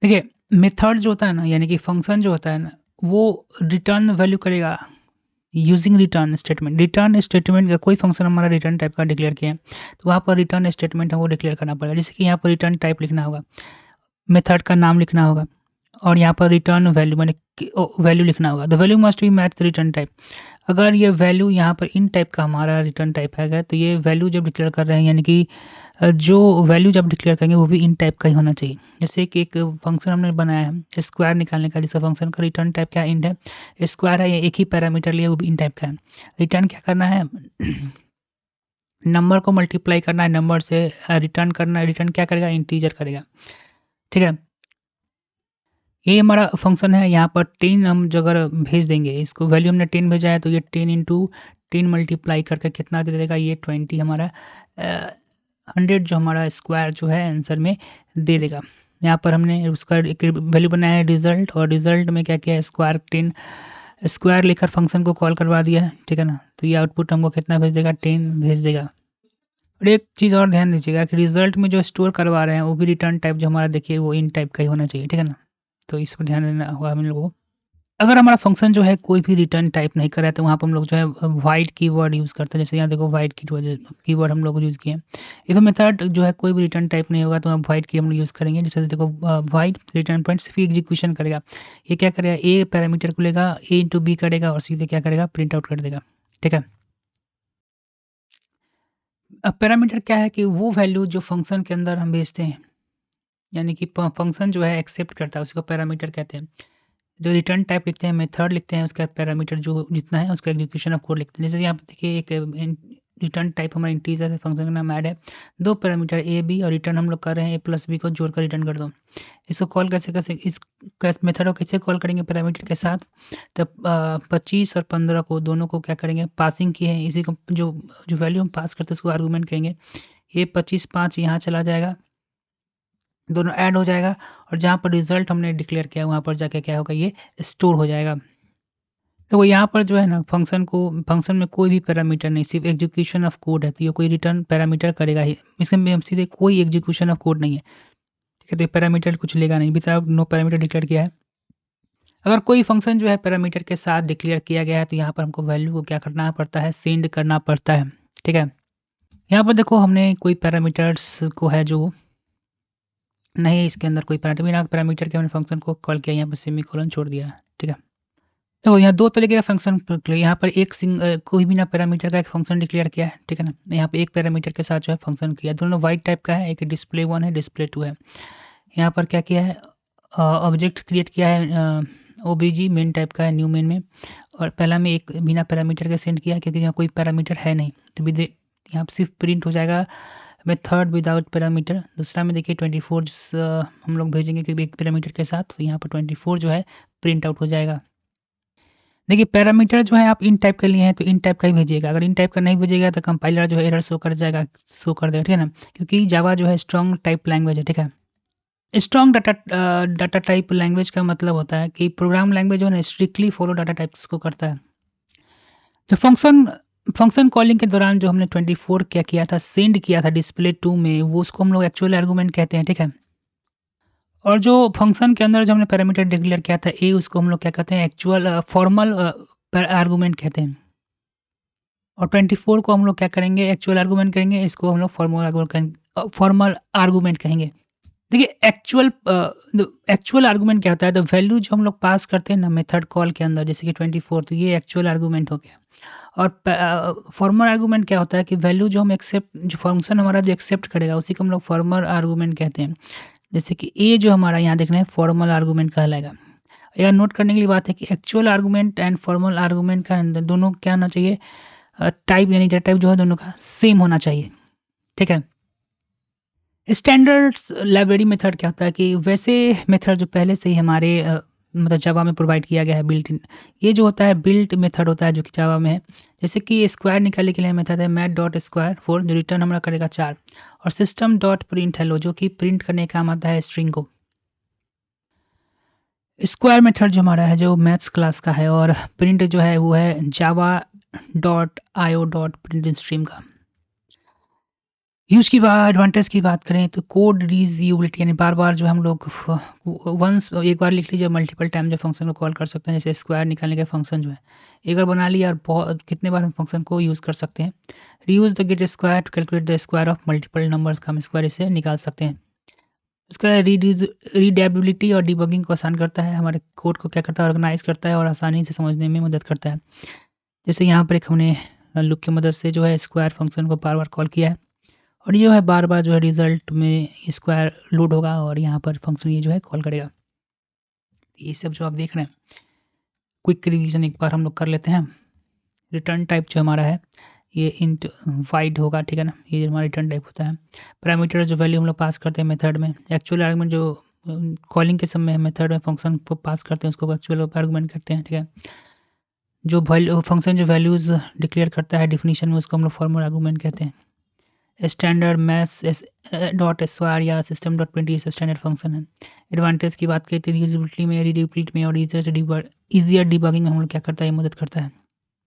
देखिए, मेथड जो होता है ना, यानी कि फंक्शन जो होता है ना, वो रिटर्न वैल्यू करेगा using return statement. Return statement का कोई फंक्शन हमारा रिटर्न टाइप का डिक्लेयर किया है, तो वहाँ पर रिटर्न स्टेटमेंट हमको डिक्लेयर करना पड़ेगा। जैसे कि यहाँ पर रिटर्न टाइप लिखना होगा, मेथड का नाम लिखना होगा, और यहाँ पर रिटर्न वैल्यू माने वैल्यू लिखना होगा। The value must be match the return type. अगर ये वैल्यू यहाँ पर इन टाइप का हमारा रिटर्न टाइप है, तो ये वैल्यू जब डिक्लेयर कर रहे हैं, यानी कि जो वैल्यू जब डिक्लेयर करेंगे वो भी इन टाइप का ही होना चाहिए। जैसे कि एक फंक्शन हमने बनाया है स्क्वायर निकालने का, जिसका फंक्शन का रिटर्न टाइप क्या है, इंट है। स्क्वायर है, ये एक ही पैरामीटर लिया, वो भी इन टाइप का है। रिटर्न क्या करना है नंबर को मल्टीप्लाई करना है नंबर से, रिटर्न करना है। रिटर्न क्या करेगा, इंटीजर करेगा। ठीक है, ये हमारा फंक्शन है। यहाँ पर 10 हम जो अगर भेज देंगे, इसको वैल्यू हमने 10 भेजा है, तो ये 10 इंटू 10 मल्टीप्लाई करके कितना दे देगा, ये 20 हमारा 100 जो हमारा स्क्वायर जो है आंसर में दे देगा। यहाँ पर हमने उसका एक वैल्यू बनाया है रिजल्ट, और रिजल्ट में क्या किया है, स्क्वायर 10 स्क्वायर लेकर फंक्शन को कॉल करवा दिया है। ठीक है ना, तो ये आउटपुट हमको कितना भेज देगा, 10 भेज देगा। और एक चीज़ और ध्यान दीजिएगा कि रिजल्ट में जो स्टोर करवा रहे हैं वो भी रिटर्न टाइप जो हमारा देखिए वो इन टाइप का ही होना चाहिए। ठीक है ना, तो इस पर ध्यान देना होगा हम लोगों को। अगर हमारा फंक्शन जो है कोई भी रिटर्न टाइप नहीं कर रहा है, तो वहाँ पर हम लोग जो है वाइड कीवर्ड यूज़ करते हैं। जैसे यहाँ देखो वाइड कीवर्ड हम लोग यूज़ किए हैं। इफ मेथड जो है कोई भी रिटर्न टाइप नहीं होगा, तो हम वाइड की हम लोग यूज़ करेंगे। जैसे देखो वाइड रिटर्न पॉइंट सिर्फ एग्जीक्यूशन करेगा। ये क्या करेगा, ए पैरामीटर को लेगा, ए इंटू बी करेगा, और सीधे क्या करेगा, प्रिंट आउट कर देगा। ठीक है, अब पैरामीटर क्या है कि वो वैल्यू जो फंक्शन के अंदर हम भेजते हैं, यानी कि फंक्शन जो है एक्सेप्ट करता है, उसको पैरामीटर कहते हैं। जो रिटर्न टाइप लिखते हैं, मेथड लिखते हैं, उसका पैरामीटर जो जितना है उसका एग्जीक्यूशन ऑफ कोड लिखते हैं। जैसे यहाँ पे देखिए एक रिटर्न टाइप हमारा इंटीजर है, फंक्शन का नाम ऐड है, दो पैरामीटर ए बी, और रिटर्न हम लोग कर रहे हैं ए प्लस बी को जोड़कर रिटर्न कर दो। इसको कॉल कैसे कैसे इस मेथड को कैसे कॉल करेंगे, पैरामीटर के साथ। तो 25 और 15 को दोनों को क्या करेंगे, पासिंग की है, इसी को जो जो वैल्यू हम पास करते हैं उसको आर्गूमेंट कहेंगे। ये 25 5 यहाँ चला जाएगा, दोनों ऐड हो जाएगा, और जहाँ पर रिजल्ट हमने डिक्लेयर किया वहाँ पर जाके क्या होगा, ये स्टोर हो जाएगा। तो यहाँ पर जो है ना फंक्शन में कोई भी पैरामीटर नहीं, सिर्फ एग्जीक्यूशन ऑफ कोड है, तो ये कोई रिटर्न पैरामीटर करेगा ही। इसमें सीधे कोई एग्जीक्यूशन ऑफ कोड नहीं है। ठीक है, तो पैरामीटर कुछ लेगा नहीं, बिता नो पैरामीटर डिक्लेयर किया है। अगर कोई फंक्शन जो है पैरामीटर के साथ डिक्लेयर किया गया है, तो यहाँ पर हमको वैल्यू को क्या करना पड़ता है, सेंड करना पड़ता है। ठीक है, यहाँ पर देखो हमने कोई पैरामीटर्स को है जो नहीं, इसके अंदर कोई पैरामीटर बिना पैरामीटर के हमने फंक्शन को कॉल किया, यहाँ पर सेमीकोलन छोड़ दिया। ठीक है, तो यहाँ दो तरीके का फंक्शन यहाँ पर एक कोई भी ना पैरामीटर का एक फंक्शन डिक्लेयर किया है। ठीक है ना, यहाँ पे एक पैरामीटर के साथ जो है फंक्शन किया, दोनों वाइड टाइप का है, एक डिस्प्ले 1 है, डिस्प्ले 2 है। यहाँ पर क्या किया है, ऑब्जेक्ट क्रिएट किया है, ओबीजी मेन टाइप का है, न्यू मेन में। और पहला में एक बिना पैरामीटर के सेंड किया, क्योंकि यहाँ कोई पैरामीटर है नहीं, तो यहाँ पर सिर्फ प्रिंट हो जाएगा मेथड विदाउट पैरामीटर। दूसरा में देखिए 24 हम लोग भेजेंगे क्योंकि एक पैरामीटर के साथ, तो यहाँ पर 24 जो है प्रिंट आउट हो जाएगा। देखिए पैरामीटर जो है आप इन टाइप के लिए हैं, तो इन टाइप का ही भेजिएगा। अगर इन टाइप का नहीं भेजिएगा तो कंपाइलर जो है एरर शो कर जाएगा, शो कर देगा। ठीक है ना, क्योंकि जावा जो है स्ट्रॉन्ग टाइप लैंग्वेज है। ठीक है, स्ट्रॉन्ग डाटा टाइप लैंग्वेज का मतलब होता है कि प्रोग्राम लैंग्वेज जो है ना स्ट्रिक्टली फॉलो डाटा टाइप्स को करता है। तो फंक्शन कॉलिंग के दौरान जो हमने 24 क्या किया था, सेंड किया था डिस्प्ले 2 में, वो उसको हम लोग एक्चुअल आर्गूमेंट कहते हैं। ठीक है, और जो फंक्शन के अंदर जो हमने पैरामीटर डिक्लेयर किया था ए, उसको हम लोग क्या कहते हैं, एक्चुअल फॉर्मल आर्गूमेंट कहते हैं। और 24 को हम लोग क्या करेंगे, एक्चुअल आर्गूमेंट करेंगे, इसको हम लोग फॉर्मल आर्गूमेंट कहेंगे। देखिए एक्चुअल आर्गूमेंट क्या होता है, तो वैल्यू जो हम लोग पास करते हैं ना मेथड कॉल के अंदर, जैसे कि 24, तो ये एक्चुअल आर्गूमेंट हो गया। और फॉर्मल आर्गूमेंट क्या होता है कि वैल्यू जो हम एक्सेप्ट, जो फंक्शन हमारा जो एक्सेप्ट करेगा उसी को हम लोग फॉर्मल आर्गूमेंट कहते हैं। जैसे कि ए जो हमारा यहाँ देख रहे हैं फॉर्मल आर्गूमेंट कहलाएगा। यह नोट करने के लिए बात है कि actual argument and formal argument का अंदर दोनों क्या होना चाहिए, टाइप यानी डेटा टाइप जो है दोनों का सेम होना चाहिए। ठीक है, स्टैंडर्ड लाइब्रेरी मेथड क्या होता है कि वैसे मेथड जो पहले से ही हमारे मतलब जावा में प्रोवाइड किया गया है बिल्ट इन, ये जो होता है बिल्ट मेथड होता है जो कि जावा में है। जैसे कि स्क्वायर निकालने के लिए मेथड है मैथ डॉट स्क्वायर 4, जो रिटर्न हमारा करेगा 4, और सिस्टम डॉट प्रिंट हेलो, जो कि प्रिंट करने का काम आता है स्ट्रिंग को। स्क्वायर मेथड जो हमारा है जो मैथ्स क्लास का है, और प्रिंट जो है वो है Java dot IO dot print stream का। यूज़ की एडवांटेज की बात करें तो कोड रीयूज़ेबिलिटी यानी बार-बार जो हम लोग वंस एक बार लिख लीजिए मल्टीपल टाइम जो फंक्शन को कॉल कर सकते हैं, जैसे स्क्वायर निकालने का फंक्शन जो है। एक बार बना लिया और बहुत कितने बार हम फंक्शन को यूज़ कर सकते हैं। Reuse the gate square to calculate the square of multiple numbers का हम स्क्वायर इसे निकाल सकते हैं। इसका रीडैबिलिटी और डिबगिंग को आसान करता है, हमारे कोड को क्या करता है ऑर्गेनाइज़ करता है और आसानी से समझने में मदद करता है। जैसे यहाँ पर एक हमने लूप की मदद से जो है स्क्वायर फंक्शन को बार-बार कॉल किया है। और ये जो है बार-बार जो है रिज़ल्ट में स्क्वायर लोड होगा और यहाँ पर फंक्शन ये जो है कॉल करेगा। ये सब जो आप देख रहे हैं, क्विक रिवीजन एक बार हम लोग कर लेते हैं। रिटर्न टाइप जो हमारा है, ये इंट वाइड होगा, ठीक है ना? ये हमारा रिटर्न टाइप होता है। पैरामीटर जो वैल्यू हम लोग पास करते हैं मेथड में, एक्चुअल आर्गुमेंट जो कॉलिंग के समय मेथड में फंक्शन को पास करते हैं उसको एक्चुअल आर्गुमेंट कहते हैं, ठीक है? जो फंक्शन जो वैल्यूज़ डिक्लेयर करता है डेफिनिशन में उसको हम लोग फॉर्मल आर्गुमेंट कहते हैं। स्टैंडर्ड मैथ्स डॉट स्क्वायर या सिस्टम डॉट प्रिंट ये सब स्टैंडर्ड फंक्शन है। एडवांटेज की बात करें तो रीयूजेबिलिटी में, रीडयूबिलिटी में और ईजियर डिबगिंग में हम लोग क्या करता है, ये मदद करता है।